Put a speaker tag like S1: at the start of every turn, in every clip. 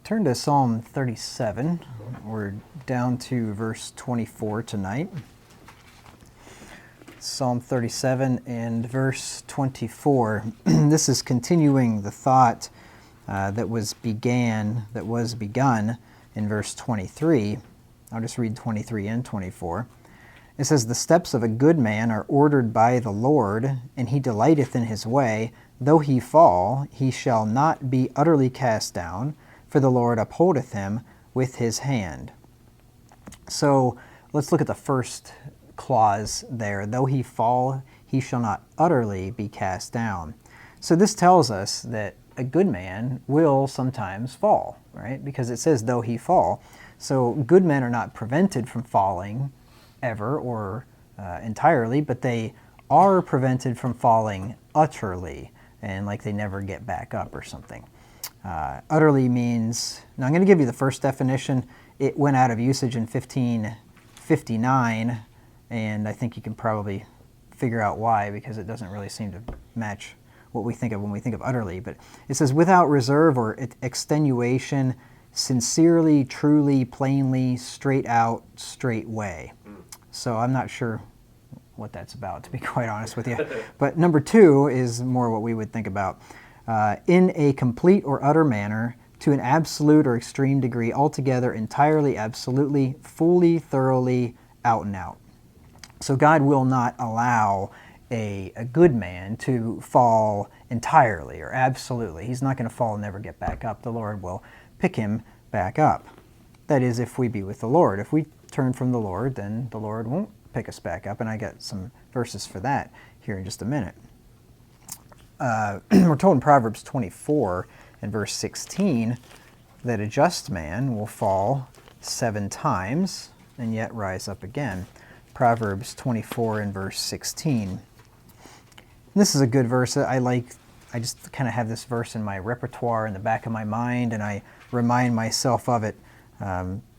S1: Turn to Psalm 37. We're down to verse 24 tonight. Psalm 37 and verse 24. This is continuing the thought that was begun in verse 23. I'll just read 23 and 24. It says, "The steps of a good man are ordered by the Lord, and he delighteth in his way. Though he fall, he shall not be utterly cast down, for the Lord upholdeth him with his hand." So let's look at the first clause there. Though he fall, he shall not utterly be cast down. So this tells us that a good man will sometimes fall, right? Because it says, though he fall. So good men are not prevented from falling ever or entirely, but they are prevented from falling utterly, and like they never get back up or something. Utterly means, now I'm going to give you the first definition. It went out of usage in 1559, and I think you can probably figure out why, because it doesn't really seem to match what we think of when we think of utterly. But it says, without reserve or extenuation, sincerely, truly, plainly, straight out, straight way. So I'm not sure what that's about, to be quite honest with you. But number two is more what we would think about. In a complete or utter manner, to an absolute or extreme degree, altogether, entirely, absolutely, fully, thoroughly, out and out. So God will not allow a good man to fall entirely or absolutely. He's not going to fall and never get back up. The Lord will pick him back up. That is, if we be with the Lord. If we turn from the Lord, then the Lord won't pick us back up, and I got some verses for that here in just a minute. We're told in Proverbs 24 and verse 16 that a just man will fall 7 times and yet rise up again. Proverbs 24 and verse 16. This is a good verse. I just kind of have this verse in my repertoire in the back of my mind, and I remind myself of it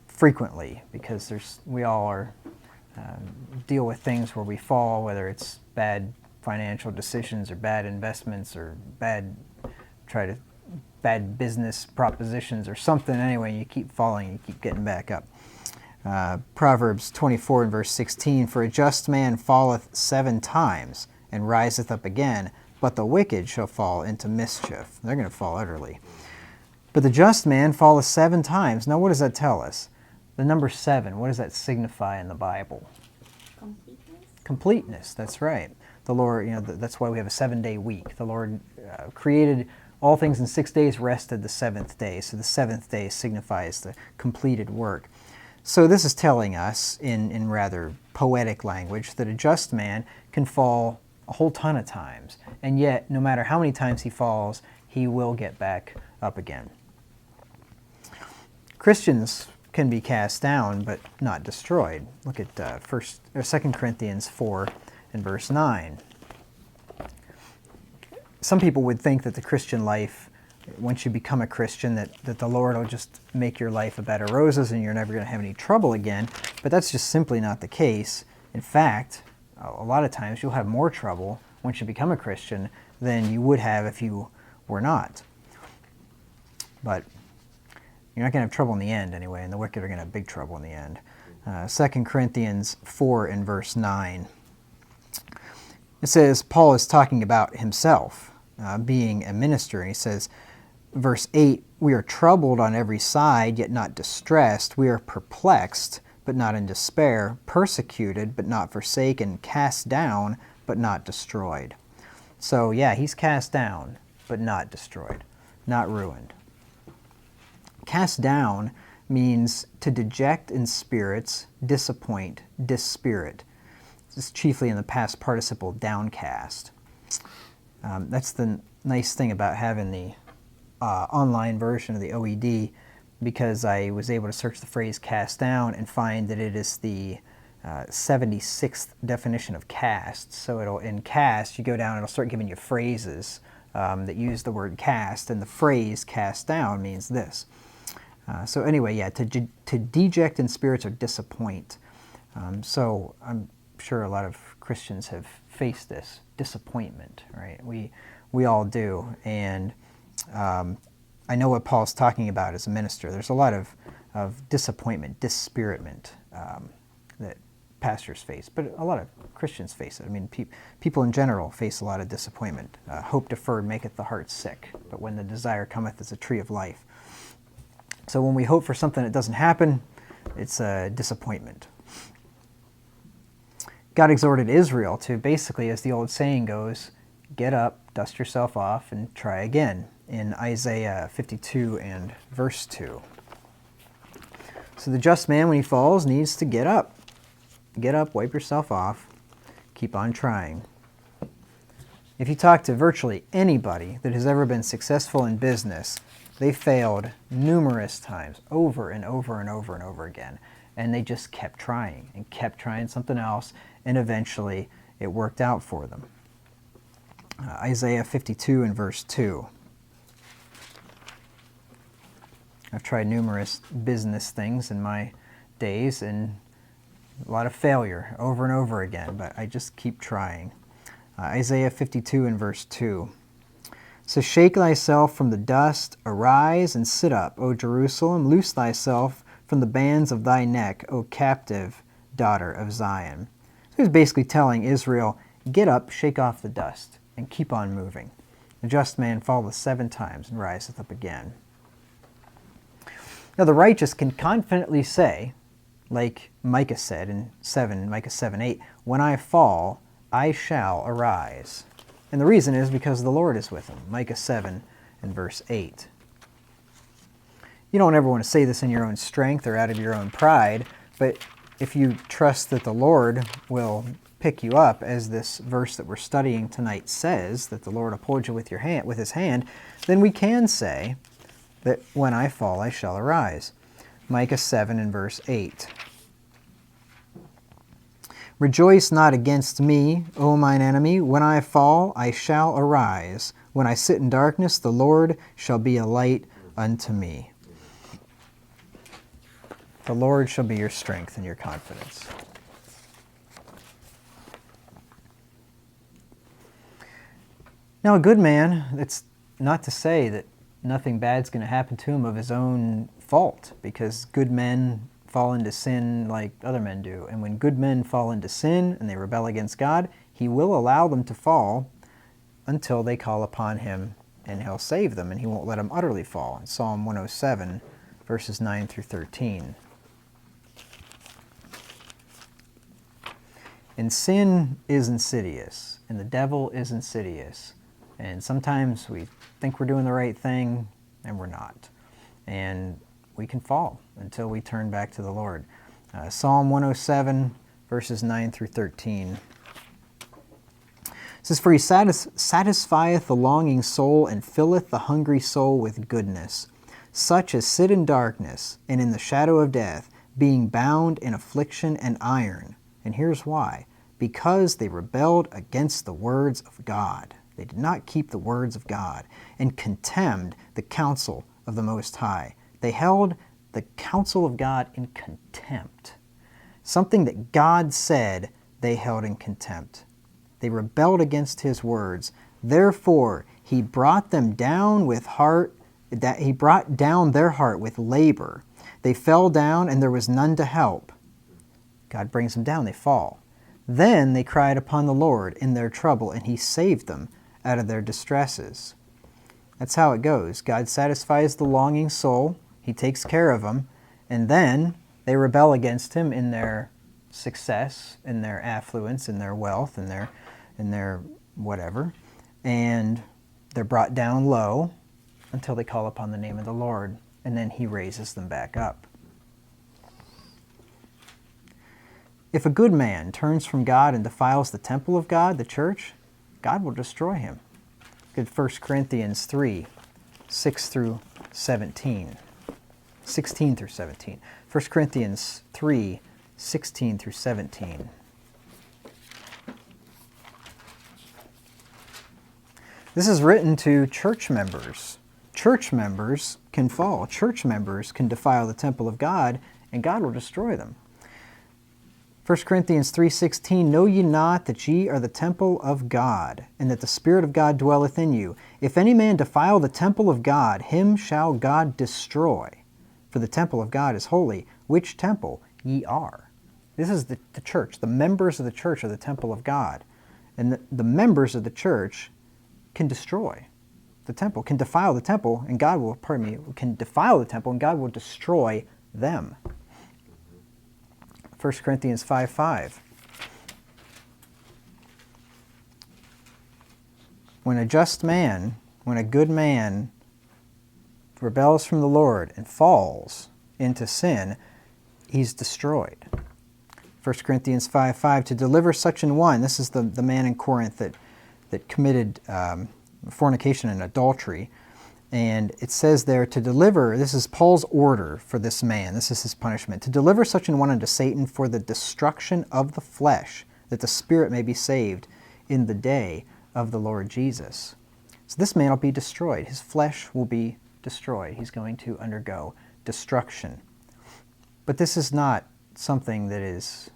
S1: frequently, because we all deal with things where we fall, whether it's bad financial decisions or bad investments or bad business propositions or something. Anyway, you keep falling, you keep getting back up. Proverbs 24 and verse 16, "For a just man falleth 7 times and riseth up again, but the wicked shall fall into mischief." They're going to fall utterly. "But the just man falleth 7 times." Now what does that tell us? The number 7, what does that signify in the Bible? Completeness, that's right. The Lord, that's why we have a 7-day week. The Lord created all things in 6 days, rested the 7th day. So the 7th day signifies the completed work. So this is telling us, in rather poetic language, that a just man can fall a whole ton of times. And yet, no matter how many times he falls, he will get back up again. Christians can be cast down, but not destroyed. Look at 2 Corinthians 4 and verse 9. Some people would think that the Christian life, once you become a Christian, that the Lord will just make your life a bed of roses and you're never going to have any trouble again. But that's just simply not the case. In fact, a lot of times you'll have more trouble once you become a Christian than you would have if you were not. But you're not going to have trouble in the end anyway, and the wicked are going to have big trouble in the end. 2 Corinthians 4 and verse 9. It says, Paul is talking about himself being a minister, and he says, verse 8, "We are troubled on every side, yet not distressed. We are perplexed, but not in despair, persecuted, but not forsaken, cast down, but not destroyed." So yeah, he's cast down, but not destroyed, not ruined. Cast down means to deject in spirits, disappoint, dispirit. This is chiefly in the past participle downcast. That's the nice thing about having the online version of the OED, because I was able to search the phrase cast down and find that it is the 76th definition of cast. So in cast, you go down and it'll start giving you phrases that use the word cast, and the phrase cast down means this. So anyway, yeah, to deject in spirits or disappoint. So I'm sure a lot of Christians have faced this disappointment, right? We all do, and I know what Paul's talking about as a minister. There's a lot of disappointment, dispiritment that pastors face, but a lot of Christians face it. I mean, people in general face a lot of disappointment. Hope deferred maketh the heart sick, but when the desire cometh as a tree of life. So when we hope for something that doesn't happen, it's a disappointment. God exhorted Israel to basically, as the old saying goes, get up, dust yourself off, and try again, in Isaiah 52 and verse 2. So the just man, when he falls, needs to get up. Get up, wipe yourself off, keep on trying. If you talk to virtually anybody that has ever been successful in business, they failed numerous times, over and over and over and over again. And they just kept trying and kept trying something else, and eventually it worked out for them. Isaiah 52 and verse 2. I've tried numerous business things in my days and a lot of failure over and over again, but I just keep trying. Isaiah 52 and verse 2. So shake thyself from the dust, arise and sit up, O Jerusalem, loose thyself from the bands of thy neck, O captive daughter of Zion. So he's basically telling Israel, get up, shake off the dust, and keep on moving. The just man falleth 7 times and riseth up again. Now the righteous can confidently say, like Micah said in Micah 7:8, when I fall, I shall arise. And the reason is because the Lord is with him. Micah 7 and verse 8. You don't ever want to say this in your own strength or out of your own pride, but if you trust that the Lord will pick you up, as this verse that we're studying tonight says, that the Lord uphold you with his hand, then we can say that when I fall, I shall arise. Micah 7 and verse 8. Rejoice not against me, O mine enemy. When I fall, I shall arise. When I sit in darkness, the Lord shall be a light unto me. The Lord shall be your strength and your confidence. Now, a good man, it's not to say that nothing bad's going to happen to him of his own fault, because good men fall into sin like other men do. And when good men fall into sin and they rebel against God, he will allow them to fall until they call upon him, and he'll save them, and he won't let them utterly fall. In Psalm 107, verses 9 through 13. And sin is insidious, and the devil is insidious. And sometimes we think we're doing the right thing, and we're not. And we can fall until we turn back to the Lord. Psalm 107, verses 9 through 13. It says, for he satisfieth the longing soul, and filleth the hungry soul with goodness. Such as sit in darkness, and in the shadow of death, being bound in affliction and iron. And here's why. Because they rebelled against the words of God. They did not keep the words of God, and contemned the counsel of the Most High. They held the counsel of God in contempt. Something that God said, they held in contempt. They rebelled against his words. Therefore, he brought them down with he brought down their heart with labor. They fell down, and there was none to help. God brings them down, they fall. Then they cried upon the Lord in their trouble, and he saved them out of their distresses. That's how it goes. God satisfies the longing soul. He takes care of them. And then they rebel against him in their success, in their affluence, in their wealth, in their whatever. And they're brought down low until they call upon the name of the Lord. And then he raises them back up. If a good man turns from God and defiles the temple of God, the church, God will destroy him. Look at 1 Corinthians 3, 6 through 17. 16 through 17. 1 Corinthians 3, 16 through 17. This is written to church members. Church members can fall. Church members can defile the temple of God, and God will destroy them. 1 Corinthians 3:16, Know ye not that ye are the temple of God, and that the Spirit of God dwelleth in you? If any man defile the temple of God, him shall God destroy. For the temple of God is holy, which temple ye are. This is the church. The members of the church are the temple of God. And the members of the church can destroy the temple, can defile the temple, and God will, can defile the temple, and God will destroy them. 1 Corinthians 5:5. When a just man, when a good man rebels from the Lord and falls into sin, he's destroyed. 1 Corinthians 5:5, to deliver such an one, this is the man in Corinth that committed fornication and adultery. And it says there to deliver, this is Paul's order for this man, this is his punishment, to deliver such an one unto Satan for the destruction of the flesh, that the spirit may be saved in the day of the Lord Jesus. So this man will be destroyed. His flesh will be destroyed. He's going to undergo destruction. But this is not something that is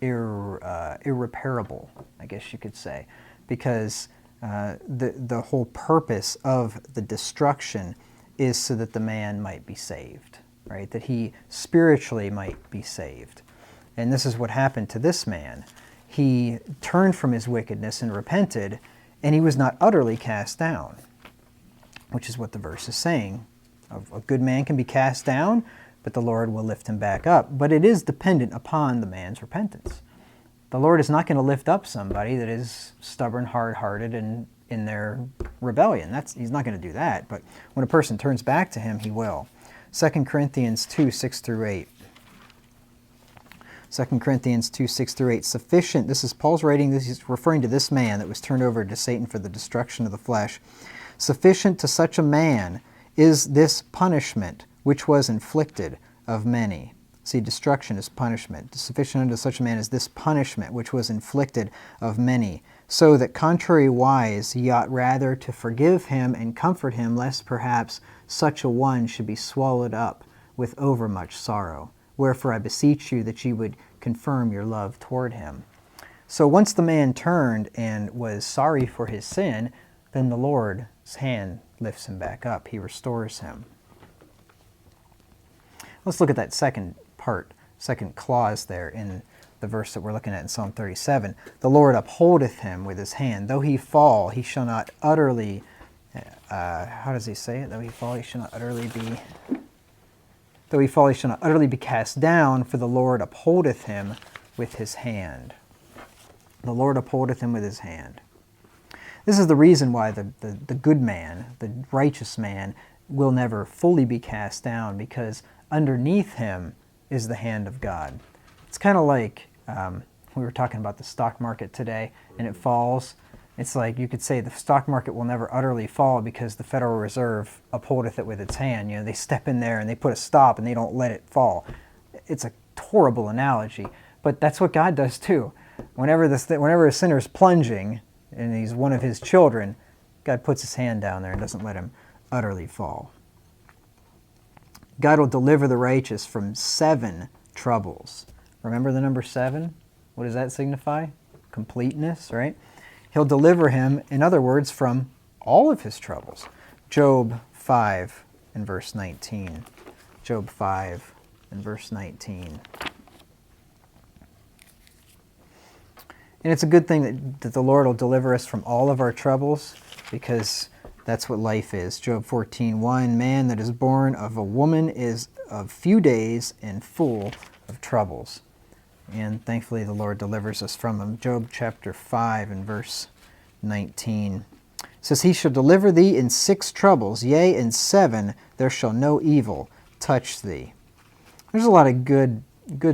S1: irreparable, I guess you could say, because the whole purpose of the destruction is so that the man might be saved, right? That he spiritually might be saved. And this is what happened to this man. He turned from his wickedness and repented, and he was not utterly cast down, which is what the verse is saying. A good man can be cast down, but the Lord will lift him back up. But it is dependent upon the man's repentance. The Lord is not going to lift up somebody that is stubborn, hard-hearted, and in their rebellion. He's not going to do that. But when a person turns back to him, he will. 2 Corinthians 2:6-8. 2 Corinthians 2:6-8. Sufficient, this is Paul's writing, this is referring to this man that was turned over to Satan for the destruction of the flesh. Sufficient to such a man is this punishment which was inflicted of many. See, destruction is punishment. Sufficient unto such a man is this punishment which was inflicted of many. So that contrariwise ye ought rather to forgive him and comfort him, lest perhaps such a one should be swallowed up with overmuch sorrow. Wherefore I beseech you that ye would confirm your love toward him. So once the man turned and was sorry for his sin, then the Lord's hand lifts him back up. He restores him. Let's look at that second clause there in the verse that we're looking at in Psalm 37. The Lord upholdeth him with his hand. Though he fall, he shall not utterly, how does he say it? Though he fall, he shall not utterly be cast down, for the Lord upholdeth him with his hand. The Lord upholdeth him with his hand. This is the reason why the good man, the righteous man, will never fully be cast down, because underneath him is the hand of God. It's kind of like we were talking about the stock market today, and it falls. It's like you could say the stock market will never utterly fall because the Federal Reserve upholdeth it with its hand. You know, they step in there and they put a stop and they don't let it fall. It's a horrible analogy, but that's what God does too. Whenever a sinner is plunging and he's one of his children, God puts his hand down there and doesn't let him utterly fall. God will deliver the righteous from 7 troubles. Remember the number 7? What does that signify? Completeness, right? He'll deliver him, in other words, from all of his troubles. Job 5 and verse 19. Job 5 and verse 19. And it's a good thing that the Lord will deliver us from all of our troubles, because that's what life is. Job 14:1, man that is born of a woman is of few days and full of troubles. And thankfully the Lord delivers us from them. Job chapter 5 and verse 19 says, he shall deliver thee in 6 troubles, yea, in 7 there shall no evil touch thee. There's a lot of good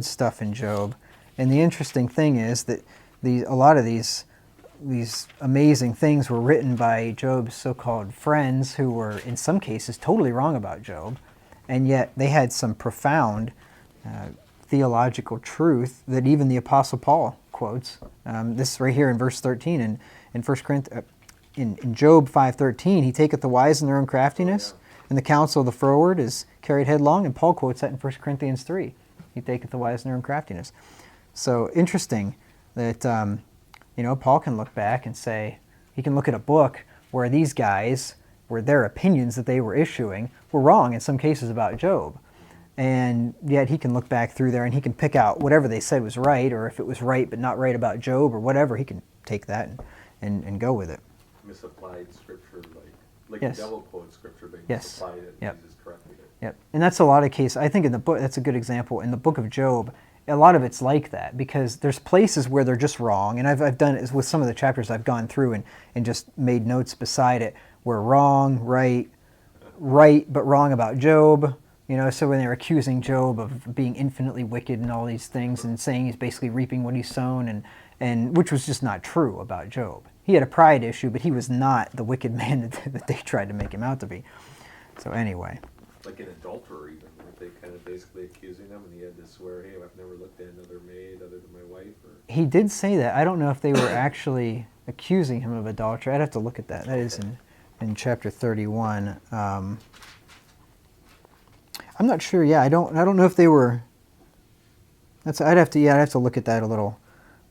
S1: stuff in Job. And the interesting thing is that a lot of these amazing things were written by Job's so-called friends, who were in some cases totally wrong about Job, and yet they had some profound theological truth that even the Apostle Paul quotes. This right here in verse 13 in Job 5:13, he taketh the wise in their own craftiness, and the counsel of the froward is carried headlong, and Paul quotes that in 1 Corinthians 3. He taketh the wise in their own craftiness. So interesting that, Paul can look back and say, he can look at a book where these guys, where their opinions that they were issuing were wrong in some cases about Job. And yet he can look back through there and he can pick out whatever they said was right, or if it was right but not right about Job or whatever, he can take that and go with it.
S2: Misapplied scripture, like
S1: Yes.
S2: the devil quotes scripture, they
S1: Yes.
S2: misapplied it,
S1: Yep.
S2: Jesus corrected it.
S1: Yep. And that's a lot of cases. I think in the book, that's a good example. In the book of Job, a lot of it's like that, because there's places where they're just wrong. And I've done it with some of the chapters I've gone through and just made notes beside it. Where wrong, right, but wrong about Job. So when they're accusing Job of being infinitely wicked and all these things, and saying he's basically reaping what he's sown, and which was just not true about Job. He had a pride issue, but he was not the wicked man that they tried to make him out to be. So anyway.
S2: Like an adulterer even, weren't they kind of basically accusing him, and he had to swear, hey, I've never looked at another maid other than my wife? Or...
S1: He did say that. I don't know if they were actually accusing him of adultery. I'd have to look at that. That is in chapter 31. I'm not sure. Yeah, I don't know if they were. I'd have to look at that a little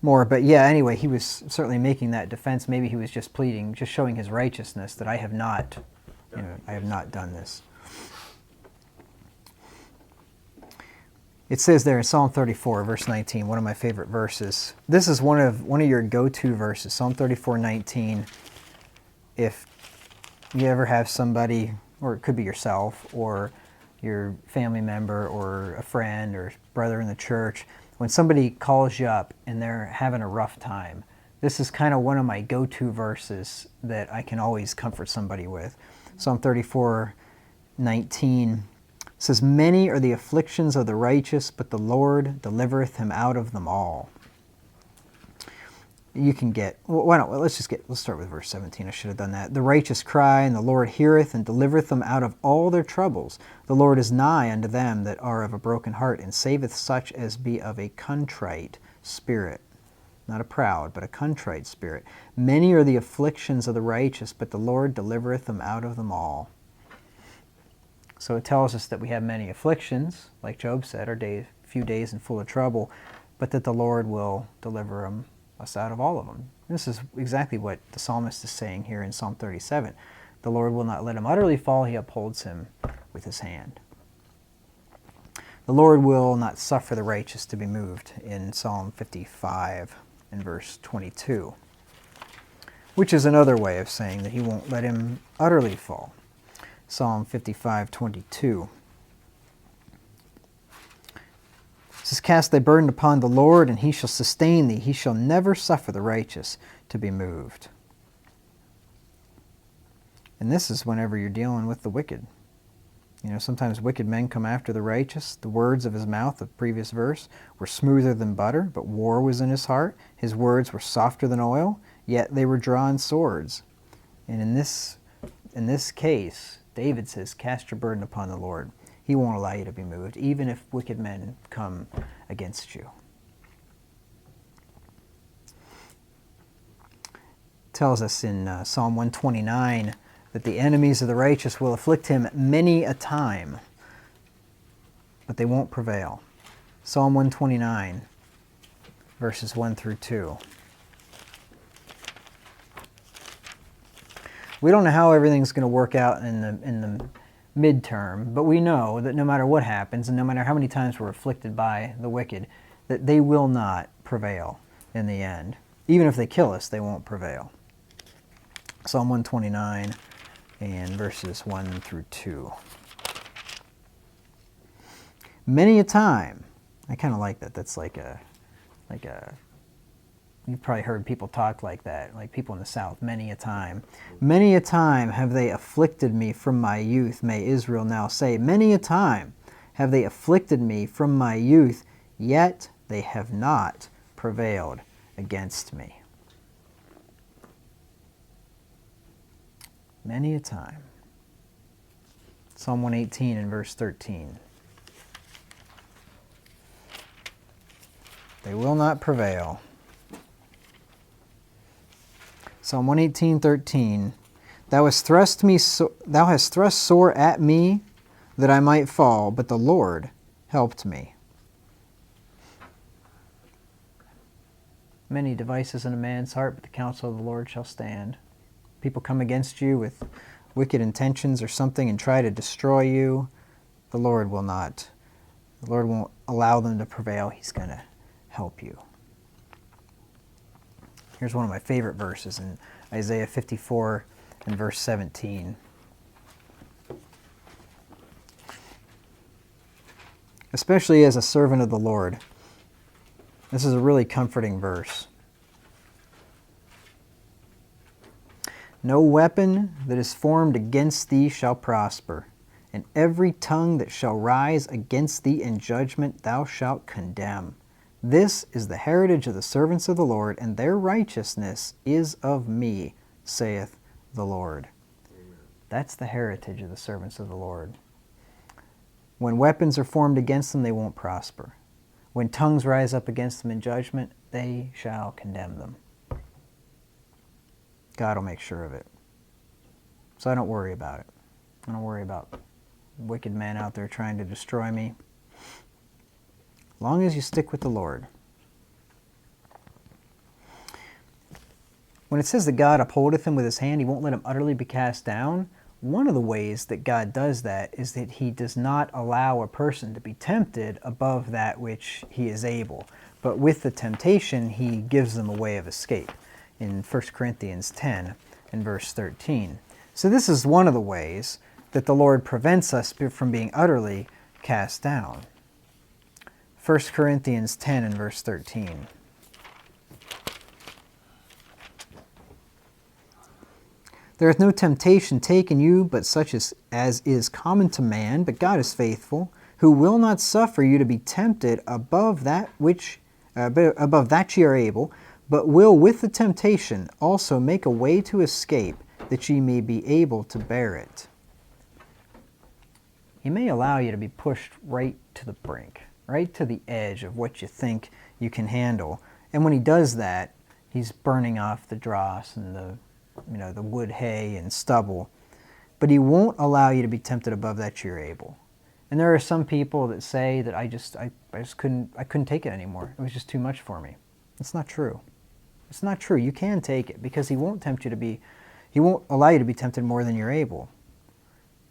S1: more. But yeah, anyway, he was certainly making that defense. Maybe he was just pleading, just showing his righteousness that I have not done this. It says there in Psalm 34, verse 19, one of my favorite verses. This is one of your go-to verses, Psalm 34:19. If you ever have somebody, or it could be yourself, or your family member, or a friend, or brother in the church, when somebody calls you up and they're having a rough time, this is kind of one of my go-to verses that I can always comfort somebody with. Psalm 34:19 says, "Many are the afflictions of the righteous, but the Lord delivereth him out of them all." You can get, let's start with verse 17. I should have done that. "The righteous cry, and the Lord heareth, and delivereth them out of all their troubles. The Lord is nigh unto them that are of a broken heart, and saveth such as be of a contrite spirit." Not a proud, but a contrite spirit. "Many are the afflictions of the righteous, but the Lord delivereth them out of them all." So it tells us that we have many afflictions, like Job said, our few days and full of trouble, but that the Lord will deliver us out of all of them. This is exactly what the psalmist is saying here in Psalm 37. The Lord will not let him utterly fall, he upholds him with his hand. The Lord will not suffer the righteous to be moved in Psalm 55 and verse 22, which is another way of saying that he won't let him utterly fall. Psalm 55:22. It says, "Cast thy burden upon the Lord, and he shall sustain thee. He shall never suffer the righteous to be moved." And this is whenever you're dealing with the wicked. Sometimes wicked men come after the righteous. The words of his mouth, the previous verse, were smoother than butter, but war was in his heart. His words were softer than oil, yet they were drawn swords. And in this case, David says, cast your burden upon the Lord. He won't allow you to be moved, even if wicked men come against you. It tells us in Psalm 129 that the enemies of the righteous will afflict him many a time, but they won't prevail. Psalm 129, verses 1 through 2. We don't know how everything's going to work out in the midterm, but we know that no matter what happens, and no matter how many times we're afflicted by the wicked, that they will not prevail in the end. Even if they kill us, they won't prevail. Psalm 129 and verses 1 through 2. Many a time, I kind of like that. That's like a, you've probably heard people talk like that, like people in the South, many a time. Many a time have they afflicted me from my youth, may Israel now say. Many a time have they afflicted me from my youth, yet they have not prevailed against me. Many a time. Psalm 118 and verse 13. They will not prevail. Psalm 118:13. Thou hast thrust sore at me that I might fall, but the Lord helped me. Many devices in a man's heart, but the counsel of the Lord shall stand. People come against you with wicked intentions or something and try to destroy you. The Lord will not. The Lord won't allow them to prevail. He's going to help you. Here's one of my favorite verses in Isaiah 54 and verse 17. Especially as a servant of the Lord. This is a really comforting verse. No weapon that is formed against thee shall prosper, and every tongue that shall rise against thee in judgment thou shalt condemn. This is the heritage of the servants of the Lord, and their righteousness is of me, saith the Lord.
S2: Amen.
S1: That's the heritage of the servants of the Lord. When weapons are formed against them, they won't prosper. When tongues rise up against them in judgment, they shall condemn them. God will make sure of it. So I don't worry about it. I don't worry about wicked men out there trying to destroy me. As long as you stick with the Lord. When it says that God upholdeth him with his hand, he won't let him utterly be cast down. One of the ways that God does that is that he does not allow a person to be tempted above that which he is able. But with the temptation, he gives them a way of escape in 1 Corinthians 10 and verse 13. So this is one of the ways that the Lord prevents us from being utterly cast down. 1 Corinthians 10 and verse 13. There hath no temptation taken you, but such as is common to man. But God is faithful, who will not suffer you to be tempted above that ye are able, but will with the temptation also make a way to escape, that ye may be able to bear it. He may allow you to be pushed right to the brink, right to the edge of what you think you can handle. And when he does that, he's burning off the dross and the wood, hay, and stubble. But he won't allow you to be tempted above that you're able. And there are some people that say that I just couldn't take it anymore. It was just too much for me. It's not true. It's not true. You can take it because he won't allow you to be tempted more than you're able.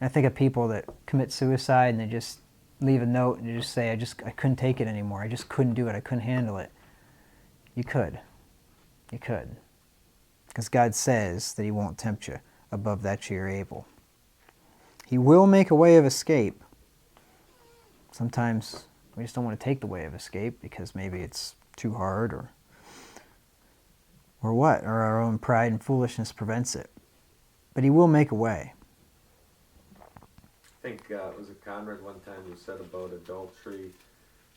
S1: And I think of people that commit suicide and they just leave a note and they just say, I couldn't take it anymore. I just couldn't do it. I couldn't handle it. You could. You could. Because God says that he won't tempt you above that you're able. He will make a way of escape. Sometimes we just don't want to take the way of escape because maybe it's too hard or what, or our own pride and foolishness prevents it. But he will make a way.
S2: I think, was it Conrad one time who said about adultery,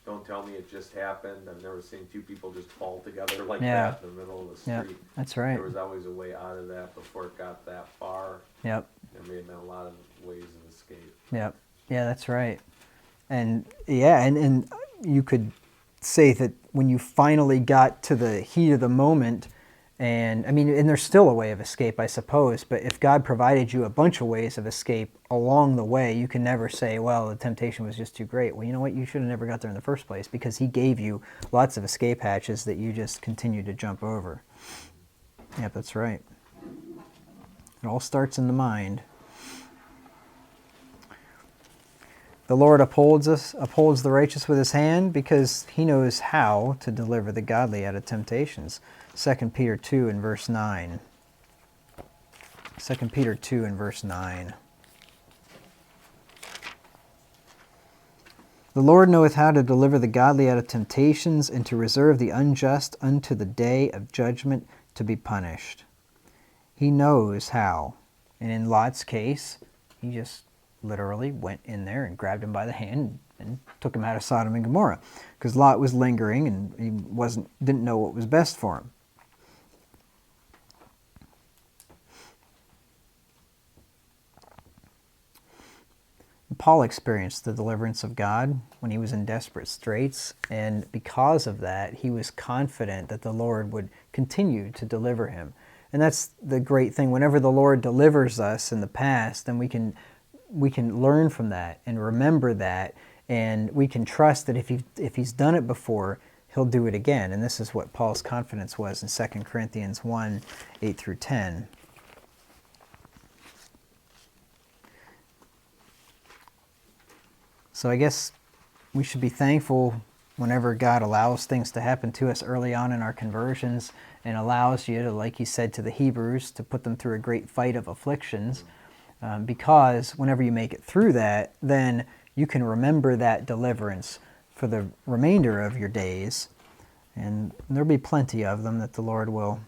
S2: don't tell me it just happened. I've never seen two people just fall together like that in the middle of the street.
S1: Yeah, that's right.
S2: There was always a way out of that before it got that far.
S1: Yep.
S2: There may have been a lot of ways of escape.
S1: Yep. Yeah, that's right. And and you could say that when you finally got to the heat of the moment, and there's still a way of escape, I suppose, but if God provided you a bunch of ways of escape along the way, you can never say, well, the temptation was just too great. Well, you know what? You should have never got there in the first place because he gave you lots of escape hatches that you just continue to jump over. Yep, that's right. It all starts in the mind. The Lord upholds the righteous with his hand because he knows how to deliver the godly out of temptations. 2 Peter 2 and verse 9. 2 Peter 2 and verse 9. The Lord knoweth how to deliver the godly out of temptations, and to reserve the unjust unto the day of judgment to be punished. He knows how. And in Lot's case, he just literally went in there and grabbed him by the hand and took him out of Sodom and Gomorrah. Because Lot was lingering and he didn't know what was best for him. Paul experienced the deliverance of God when he was in desperate straits, and because of that, he was confident that the Lord would continue to deliver him. And that's the great thing. Whenever the Lord delivers us in the past, then we can learn from that and remember that, and we can trust that if he's done it before, He'll do it again. And this is what Paul's confidence was in 2 Corinthians 1, 8 through 10. So I guess we should be thankful whenever God allows things to happen to us early on in our conversions and allows you to, like he said to the Hebrews, to put them through a great fight of afflictions. Because whenever you make it through that, then you can remember that deliverance for the remainder of your days. And there'll be plenty of them that the Lord will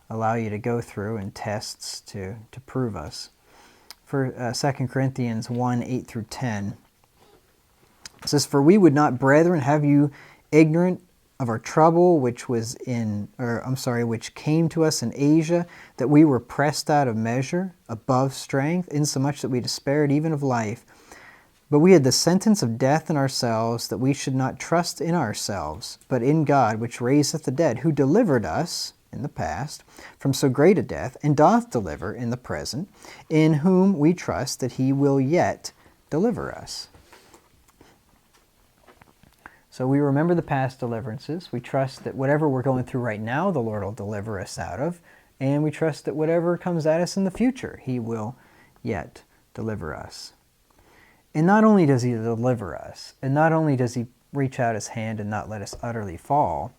S1: allow you to go through and tests to prove us. For 2 Corinthians 1, 8 through 10, it says, "For we would not, brethren, have you ignorant of our trouble which came to us in Asia, that we were pressed out of measure, above strength, insomuch that we despaired even of life. But we had the sentence of death in ourselves, that we should not trust in ourselves, but in God, which raiseth the dead, who delivered us," in the past, "from so great a death, and doth deliver in the present, in whom we trust that he will yet deliver us." So we remember the past deliverances. We trust that whatever we're going through right now, the Lord will deliver us out of. And we trust that whatever comes at us in the future, he will yet deliver us. And not only does he deliver us, and not only does he reach out his hand and not let us utterly fall,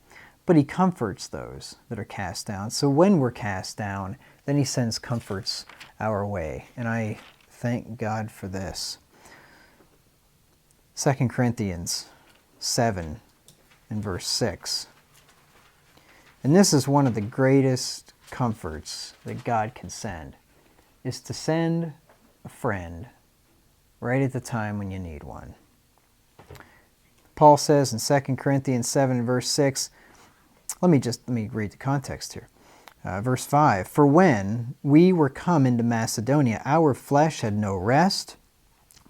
S1: but he comforts those that are cast down. So when we're cast down, then he sends comforts our way. And I thank God for this. 2 Corinthians 7 and verse 6. And this is one of the greatest comforts that God can send, is to send a friend right at the time when you need one. Paul says in 2 Corinthians 7 and verse 6, let me read the context here. Verse 5, "For when we were come into Macedonia, our flesh had no rest,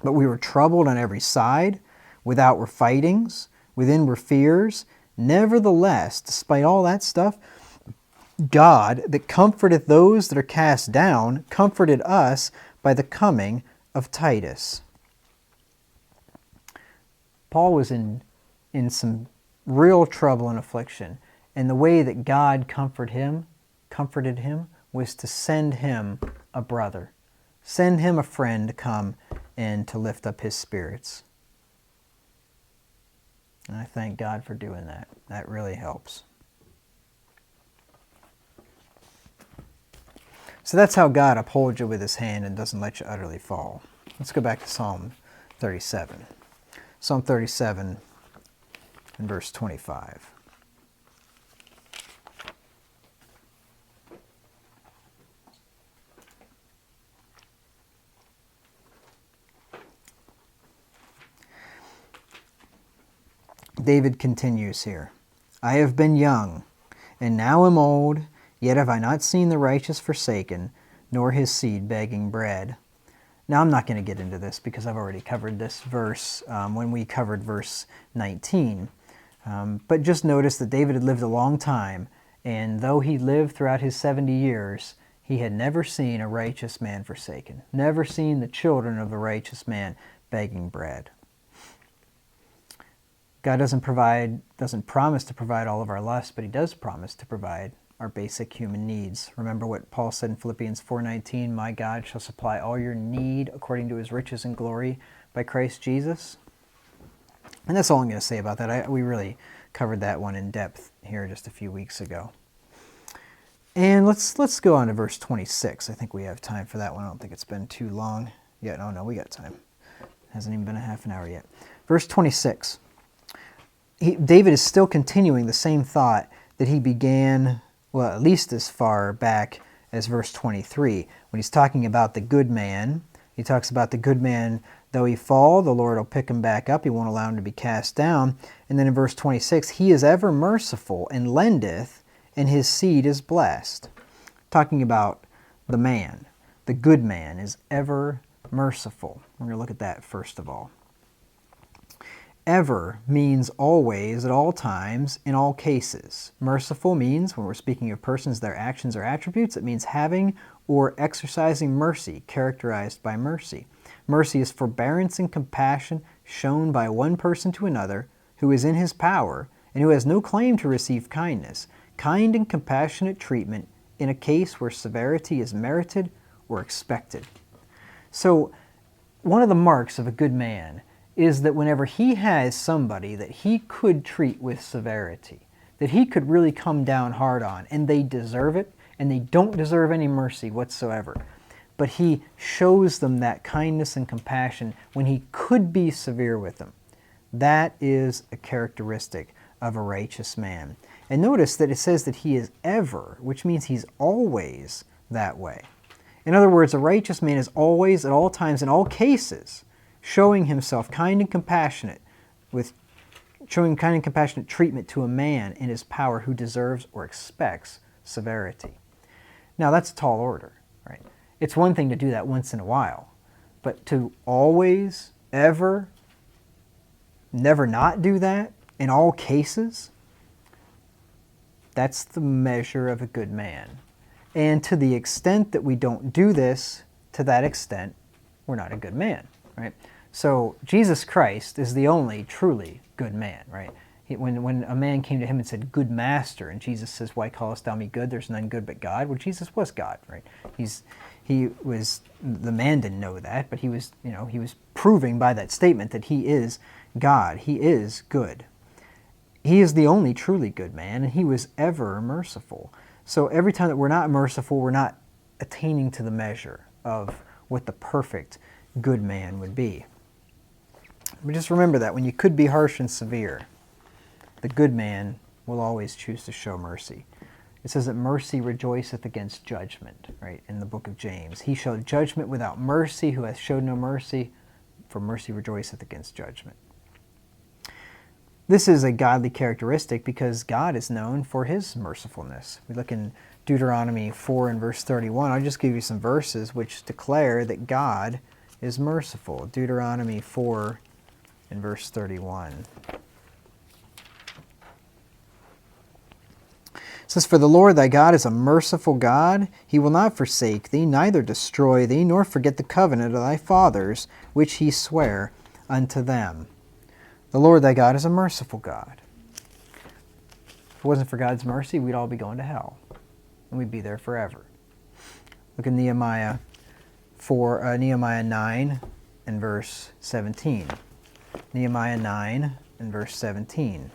S1: but we were troubled on every side. Without were fightings, within were fears. Nevertheless, despite all that stuff, God, that comforteth those that are cast down, comforted us by the coming of Titus." Paul was in some real trouble and affliction, and the way that God comforted him was to send him a brother, send him a friend to come and to lift up his spirits. And I thank God for doing that. That really helps. So that's how God upholds you with his hand and doesn't let you utterly fall. Let's go back to Psalm 37. Psalm 37 and verse 25. David continues here, "I have been young, and now am old, yet have I not seen the righteous forsaken, nor his seed begging bread." Now I'm not going to get into this because I've already covered this verse when we covered verse 19. But just notice that David had lived a long time, and though he lived throughout his 70 years, he had never seen a righteous man forsaken, never seen the children of the righteous man begging bread. God doesn't promise to provide all of our lusts, but he does promise to provide our basic human needs. Remember what Paul said in Philippians 4:19, "My God shall supply all your need according to his riches and glory by Christ Jesus." And that's all I'm going to say about that. We really covered that one in depth here just a few weeks ago. And let's go on to verse 26. I think we have time for that one. I don't think it's been too long yet. No, we got time. It hasn't even been a half an hour yet. Verse 26. David is still continuing the same thought that he began, well, at least as far back as verse 23. When he's talking about the good man, he talks about the good man, though he fall, the Lord will pick him back up. He won't allow him to be cast down. And then in verse 26, "He is ever merciful and lendeth, and his seed is blessed." Talking about the man. The good man is ever merciful. We're going to look at that first of all. Ever means always, at all times, in all cases. Merciful means, when we're speaking of persons, their actions or attributes, it means having or exercising mercy, characterized by mercy. Mercy is forbearance and compassion shown by one person to another who is in his power and who has no claim to receive kindness, kind and compassionate treatment in a case where severity is merited or expected. So, one of the marks of a good man is that whenever he has somebody that he could treat with severity, that he could really come down hard on, and they deserve it, and they don't deserve any mercy whatsoever, but he shows them that kindness and compassion when he could be severe with them. That is a characteristic of a righteous man. And notice that it says that he is ever, which means he's always that way. In other words, a righteous man is always, at all times, in all cases, showing himself kind and compassionate, showing kind and compassionate treatment to a man in his power who deserves or expects severity. Now, that's a tall order, right? It's one thing to do that once in a while, but to always, ever, never not do that in all cases, that's the measure of a good man. And to the extent that we don't do this, to that extent, we're not a good man, right? So Jesus Christ is the only truly good man, right? When a man came to him and said, "Good master," and Jesus says, "Why callest thou me good? There's none good but God." Well, Jesus was God, right? The man didn't know that, but he was proving by that statement that he is God. He is good. He is the only truly good man, and he was ever merciful. So every time that we're not merciful, we're not attaining to the measure of what the perfect good man would be. But just remember that when you could be harsh and severe, the good man will always choose to show mercy. It says that mercy rejoiceth against judgment, right, in the book of James. He showed judgment without mercy, who hath showed no mercy, for mercy rejoiceth against judgment. This is a godly characteristic because God is known for his mercifulness. We look in Deuteronomy 4 and verse 31. I'll just give you some verses which declare that God is merciful. Deuteronomy 4 and verse 31. It says, "For the Lord thy God is a merciful God. He will not forsake thee, neither destroy thee, nor forget the covenant of thy fathers, which he sware unto them." The Lord thy God is a merciful God. If it wasn't for God's mercy, we'd all be going to hell, and we'd be there forever. Look at Nehemiah 9 and verse 17. Nehemiah 9 and verse 17.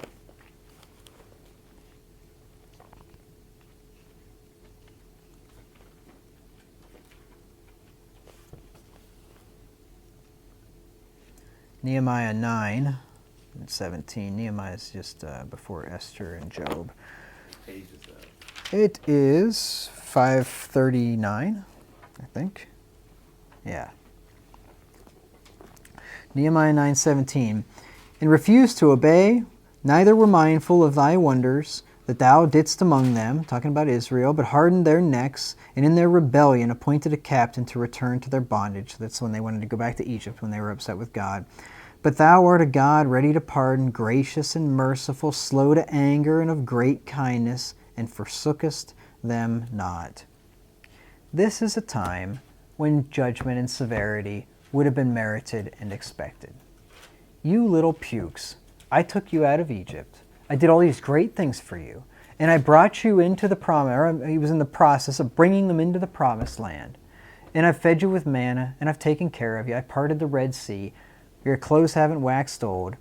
S1: Nehemiah 9 and 17. Nehemiah is just before Esther and Job.
S2: What page is that?
S1: It is 539, I think. Yeah. Nehemiah 9:17. "And refused to obey, neither were mindful of thy wonders that thou didst among them," talking about Israel, "but hardened their necks, and in their rebellion appointed a captain to return to their bondage." That's when they wanted to go back to Egypt, when they were upset with God. "But thou art a God ready to pardon, gracious and merciful, slow to anger, and of great kindness, and forsookest them not." This is a time when judgment and severity would have been merited and expected. You little pukes, I took you out of Egypt. I did all these great things for you, and I brought you into the promise, or he was in the process of bringing them into the promised land. And I've fed you with manna, and I've taken care of you. I parted the Red Sea. Your clothes haven't waxed old.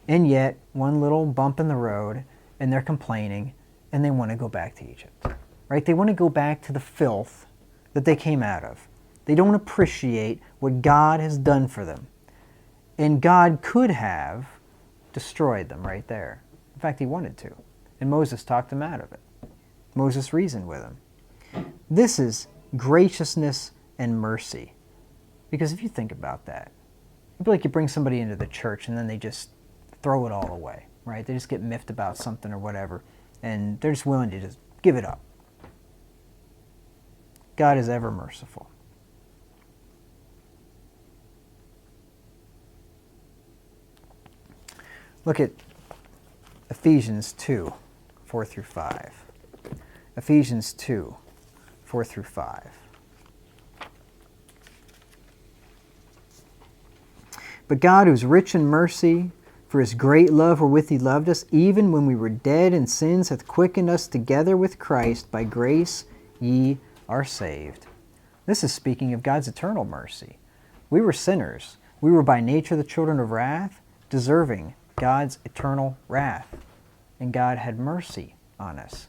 S1: And yet, one little bump in the road, and they're complaining, and they want to go back to Egypt. Right? They want to go back to the filth that they came out of. They don't appreciate what God has done for them. And God could have destroyed them right there. In fact, he wanted to. And Moses talked them out of it. Moses reasoned with them. This is graciousness and mercy. Because if you think about that, it'd be like you bring somebody into the church and then they just throw it all away, right? They just get miffed about something or whatever, and they're just willing to just give it up. God is ever merciful. Look at Ephesians 2, 4 through 5. Ephesians 2, 4 through 5. "But God, who's rich in mercy, For his great love wherewith he loved us, even when we were dead in sins, hath quickened us together with Christ. By grace ye are saved. This is speaking of God's eternal mercy. We were sinners. We were by nature the children of wrath, deserving God's eternal wrath. And God had mercy on us.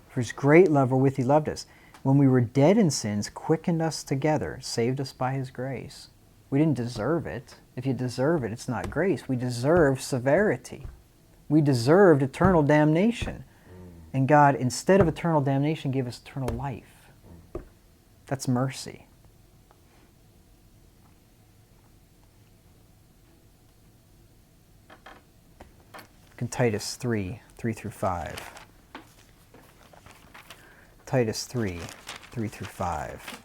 S1: For his great love wherewith he loved us, when we were dead in sins, quickened us together, saved us by his grace. We didn't deserve it. If you deserve it, it's not grace. We deserve severity. We deserved eternal damnation. And God, instead of eternal damnation, gave us eternal life. That's mercy. Look in Titus 3, 3 through 5. Titus 3, 3 through 5.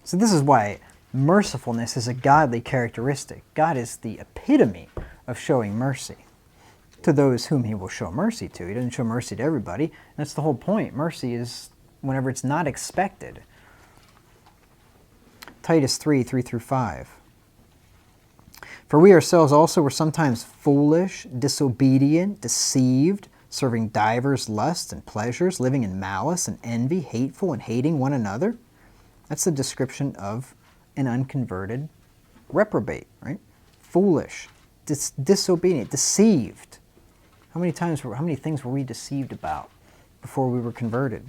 S1: So this is why mercifulness is a godly characteristic. God is the epitome of showing mercy to those whom he will show mercy to. He doesn't show mercy to everybody. That's the whole point. Mercy is whenever it's not expected. Titus 3, 3 through 5. For we ourselves also were sometimes foolish, disobedient, deceived, serving divers lusts and pleasures, living in malice and envy, hateful and hating one another. That's the description of an unconverted reprobate, right? Foolish, disobedient, deceived. How many things were we deceived about before we were converted?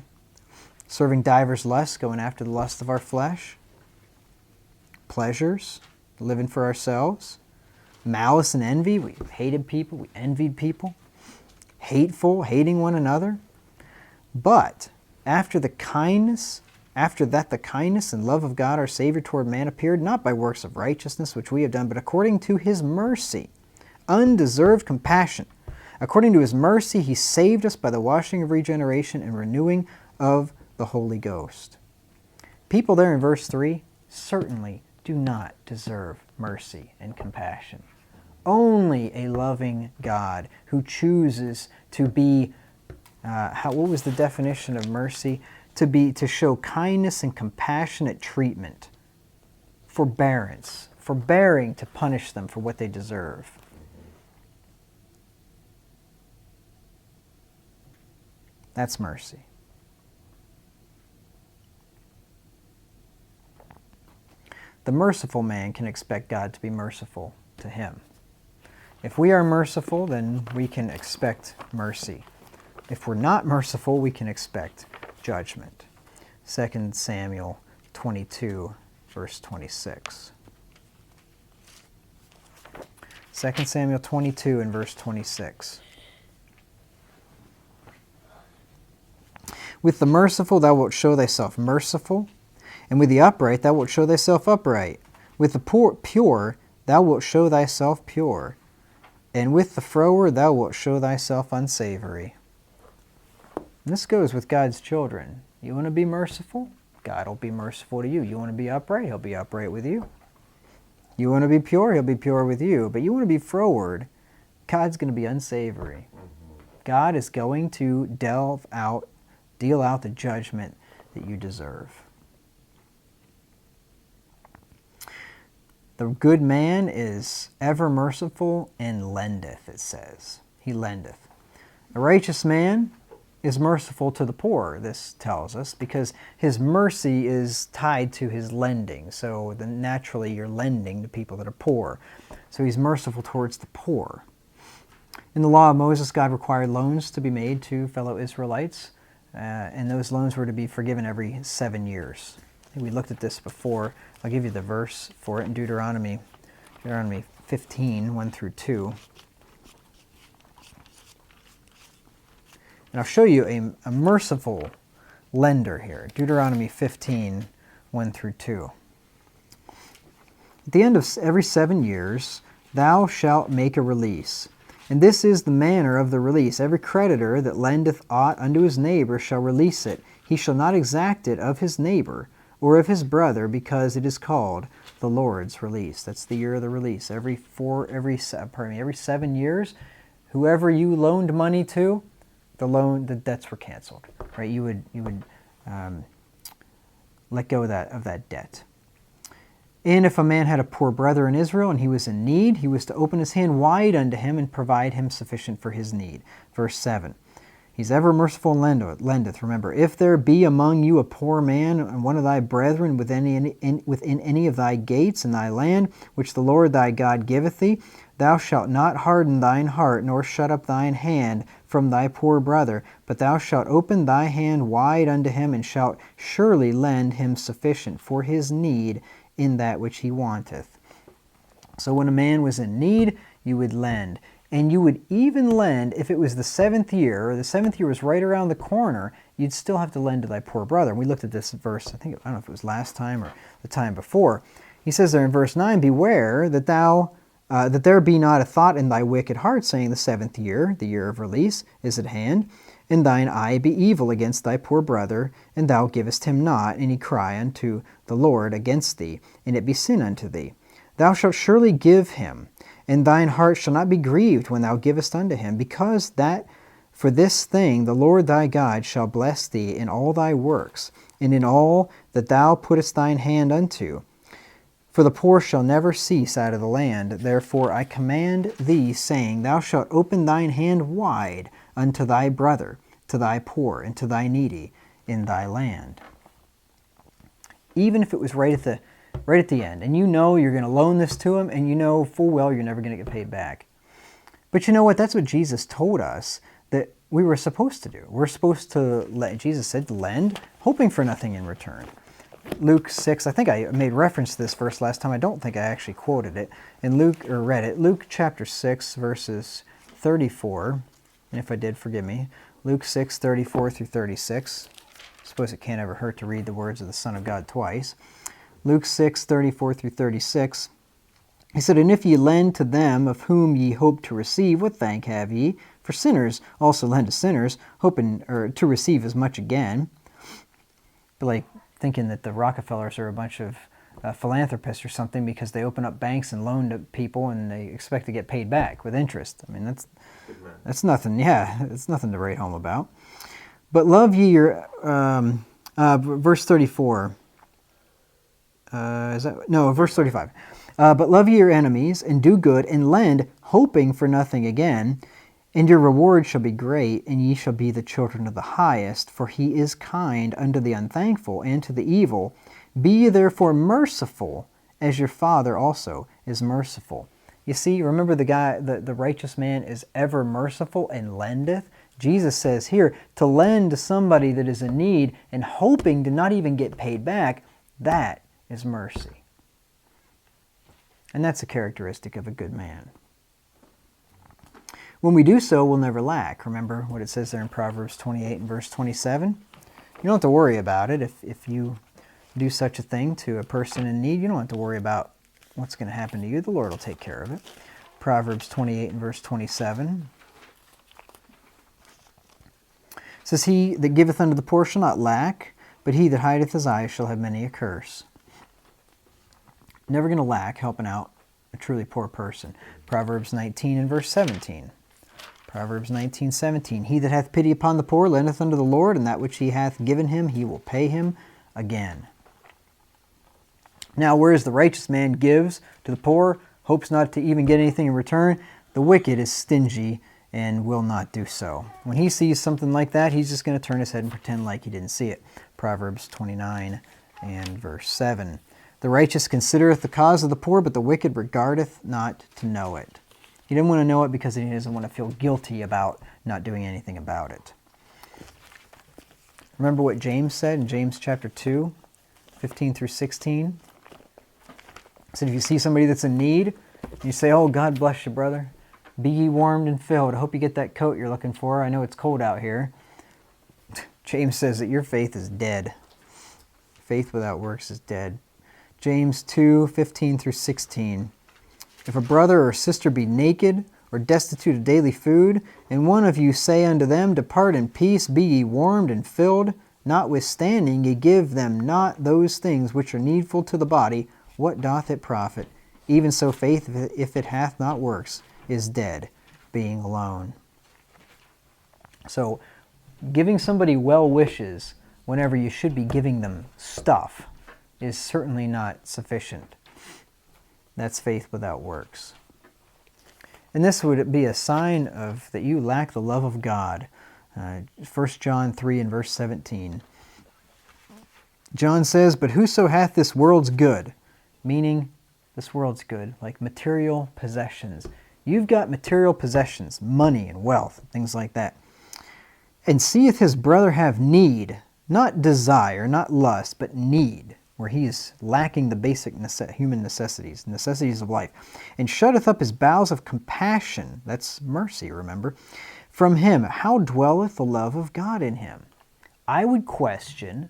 S1: Serving divers lusts, going after the lust of our flesh. Pleasures, living for ourselves. Malice and envy, we hated people, we envied people. Hateful, hating one another. But after that the kindness and love of God our Savior toward man appeared, not by works of righteousness which we have done, but according to his mercy, undeserved compassion. According to his mercy he saved us by the washing of regeneration and renewing of the Holy Ghost. People there in verse 3 certainly do not deserve mercy and compassion. Only a loving God who chooses to be, what was the definition of mercy? To show kindness and compassionate treatment, forbearance, forbearing to punish them for what they deserve. That's mercy. The merciful man can expect God to be merciful to him. If we are merciful, then we can expect mercy. If we're not merciful, we can expect judgment. 2 Samuel 22, verse 26. 2 Samuel 22 and verse 26. With the merciful thou wilt show thyself merciful, and with the upright thou wilt show thyself upright. With the pure thou wilt show thyself pure, and with the froward thou wilt show thyself unsavory. And this goes with God's children. You want to be merciful? God will be merciful to you. You want to be upright? He'll be upright with you. You want to be pure? He'll be pure with you. But you want to be froward? God's going to be unsavory. God is going to deal out the judgment that you deserve. The good man is ever merciful and lendeth, it says. He lendeth. A righteous man is merciful to the poor, this tells us, because his mercy is tied to his lending. So then naturally you're lending to people that are poor. So he's merciful towards the poor. In the law of Moses, God required loans to be made to fellow Israelites, and those loans were to be forgiven every 7 years. I think we looked at this before. I'll give you the verse for it in Deuteronomy 15, 1 through 2. And I'll show you a merciful lender here. Deuteronomy 15, 1 through 2. At the end of every 7 years, thou shalt make a release. And this is the manner of the release. Every creditor that lendeth aught unto his neighbor shall release it. He shall not exact it of his neighbor or of his brother, because it is called the Lord's release. That's the year of the release. Every 7 years, whoever you loaned money to, the debts were canceled. Right? You would let go of that debt. And if a man had a poor brother in Israel, and he was in need, he was to open his hand wide unto him, and provide him sufficient for his need. Verse 7. He's ever merciful and lendeth. Remember, if there be among you a poor man, and one of thy brethren within any of thy gates in thy land, which the Lord thy God giveth thee, thou shalt not harden thine heart, nor shut up thine hand from thy poor brother, but thou shalt open thy hand wide unto him, and shalt surely lend him sufficient for his need in that which he wanteth. So when a man was in need, you would lend. And you would even lend, if it was the 7th year, or the 7th year was right around the corner, you'd still have to lend to thy poor brother. And we looked at this verse, I don't know if it was last time or the time before. He says there in verse 9, beware that that there be not a thought in thy wicked heart, saying the 7th year, the year of release, is at hand, and thine eye be evil against thy poor brother, and thou givest him not, and he cry unto the Lord against thee, and it be sin unto thee. Thou shalt surely give him, and thine heart shall not be grieved when thou givest unto him, because that for this thing the Lord thy God shall bless thee in all thy works, and in all that thou puttest thine hand unto. For the poor shall never cease out of the land. Therefore I command thee, saying, Thou shalt open thine hand wide unto thy brother, to thy poor, and to thy needy in thy land. Even if it was right at the end, and you know you're going to loan this to him, and you know full well you're never going to get paid back. But you know what? That's what Jesus told us that we were supposed to do. We're supposed to Jesus said, lend, hoping for nothing in return. Luke 6, I think I made reference to this verse last time. I don't think I actually quoted it in read it. Luke chapter 6, verses 34. And if I did, forgive me. Luke 6, 34 through 36. I suppose it can't ever hurt to read the words of the Son of God twice. Luke 6, 34 through 36. He said, And if ye lend to them of whom ye hope to receive, what thank have ye? For sinners also lend to sinners, hoping to receive as much again. But like thinking that the Rockefellers are a bunch of philanthropists or something because they open up banks and loan to people and they expect to get paid back with interest. I mean, that's nothing. Yeah, it's nothing to write home about. But love ye your verse 34. Verse 35. But love ye your enemies, and do good, and lend, hoping for nothing again, and your reward shall be great, and ye shall be the children of the highest, for he is kind unto the unthankful and to the evil. Be ye therefore merciful, as your Father also is merciful. You see, remember the righteous man is ever merciful and lendeth. Jesus says here, to lend to somebody that is in need and hoping to not even get paid back, that is mercy. And that's a characteristic of a good man. When we do so, we'll never lack. Remember what it says there in Proverbs 28 and verse 27? You don't have to worry about it. If you do such a thing to a person in need, you don't have to worry about what's going to happen to you. The Lord will take care of it. Proverbs 28 and verse 27. It says, He that giveth unto the poor shall not lack, but he that hideth his eyes shall have many a curse. Never going to lack helping out a truly poor person. Proverbs 19 and verse 17. Proverbs 19:17. He that hath pity upon the poor lendeth unto the Lord, and that which he hath given him he will pay him again. Now, whereas the righteous man gives to the poor, hopes not to even get anything in return, the wicked is stingy and will not do so. When he sees something like that, he's just going to turn his head and pretend like he didn't see it. Proverbs 29 and verse 7. The righteous considereth the cause of the poor, but the wicked regardeth not to know it. He doesn't want to know it because he doesn't want to feel guilty about not doing anything about it. Remember what James said in James chapter 2, 15 through 16? He said, if you see somebody that's in need, you say, oh, God bless you, brother. Be ye warmed and filled. I hope you get that coat you're looking for. I know it's cold out here. James says that your faith is dead. Faith without works is dead. James 2, 15 through 16. If a brother or sister be naked or destitute of daily food, and one of you say unto them, Depart in peace, be ye warmed and filled, notwithstanding ye give them not those things which are needful to the body, what doth it profit? Even so faith, if it hath not works, is dead, being alone. So, giving somebody well wishes whenever you should be giving them stuff is certainly not sufficient. That's faith without works. And this would be a sign of that you lack the love of God. 1 John 3 and verse 17. John says, "But whoso hath this world's good," meaning this world's good, like material possessions. You've got material possessions, money and wealth, things like that. "And seeth his brother have need," not desire, not lust, but need, where he is lacking the basic human necessities of life, "and shutteth up his bowels of compassion," that's mercy, remember, "from him, how dwelleth the love of God in him?" I would question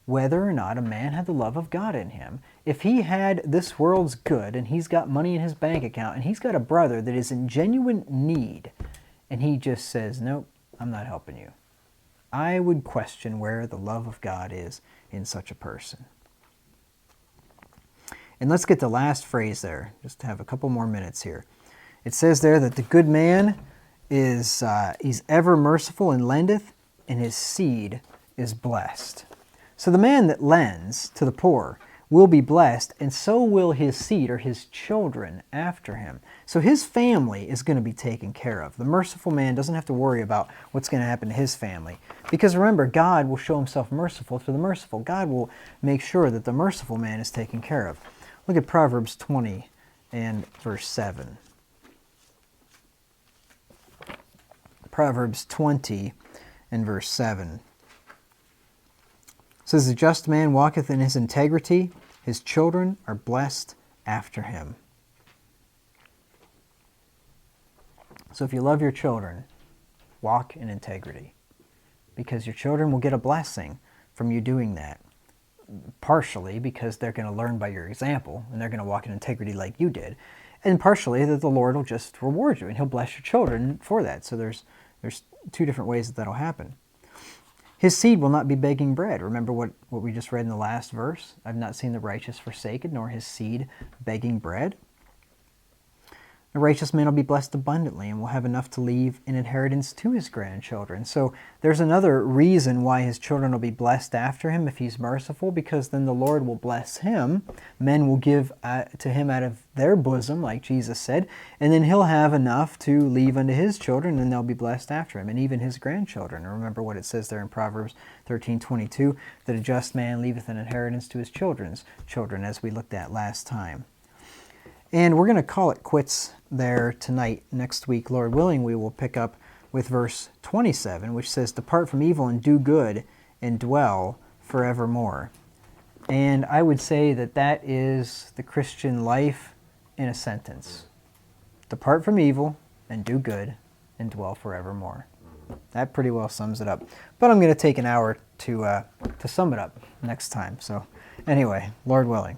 S1: whether or not a man had the love of God in him. If he had this world's good and he's got money in his bank account and he's got a brother that is in genuine need and he just says, "Nope, I'm not helping you," I would question where the love of God is in such a person. And let's get the last phrase there, just to have a couple more minutes here. It says there that the good man is he's ever merciful and lendeth, and his seed is blessed. So the man that lends to the poor will be blessed, and so will his seed, or his children after him. So his family is going to be taken care of. The merciful man doesn't have to worry about what's going to happen to his family. Because remember, God will show himself merciful to the merciful. God will make sure that the merciful man is taken care of. Look at Proverbs 20 and verse 7. Proverbs 20 and verse 7. It says, "The just man walketh in his integrity, his children are blessed after him." So if you love your children, walk in integrity, because your children will get a blessing from you doing that. Partially because they're going to learn by your example, and they're going to walk in integrity like you did, and partially that the Lord will just reward you, and He'll bless your children for that. So there's two different ways that that'll happen. His seed will not be begging bread. Remember what we just read in the last verse? "I've not seen the righteous forsaken, nor his seed begging bread." The righteous man will be blessed abundantly and will have enough to leave an inheritance to his grandchildren. So there's another reason why his children will be blessed after him if he's merciful, because then the Lord will bless him. Men will give to him out of their bosom, like Jesus said, and then he'll have enough to leave unto his children, and they'll be blessed after him, and even his grandchildren. And remember what it says there in Proverbs 13:22, that a just man leaveth an inheritance to his children's children, as we looked at last time. And we're going to call it quits there tonight. Next week, Lord willing, we will pick up with verse 27, which says, "Depart from evil and do good, and dwell forevermore." And I would say that that is the Christian life in a sentence. Depart from evil and do good, and dwell forevermore. That pretty well sums it up. But I'm going to take an hour to sum it up next time. So anyway, Lord willing.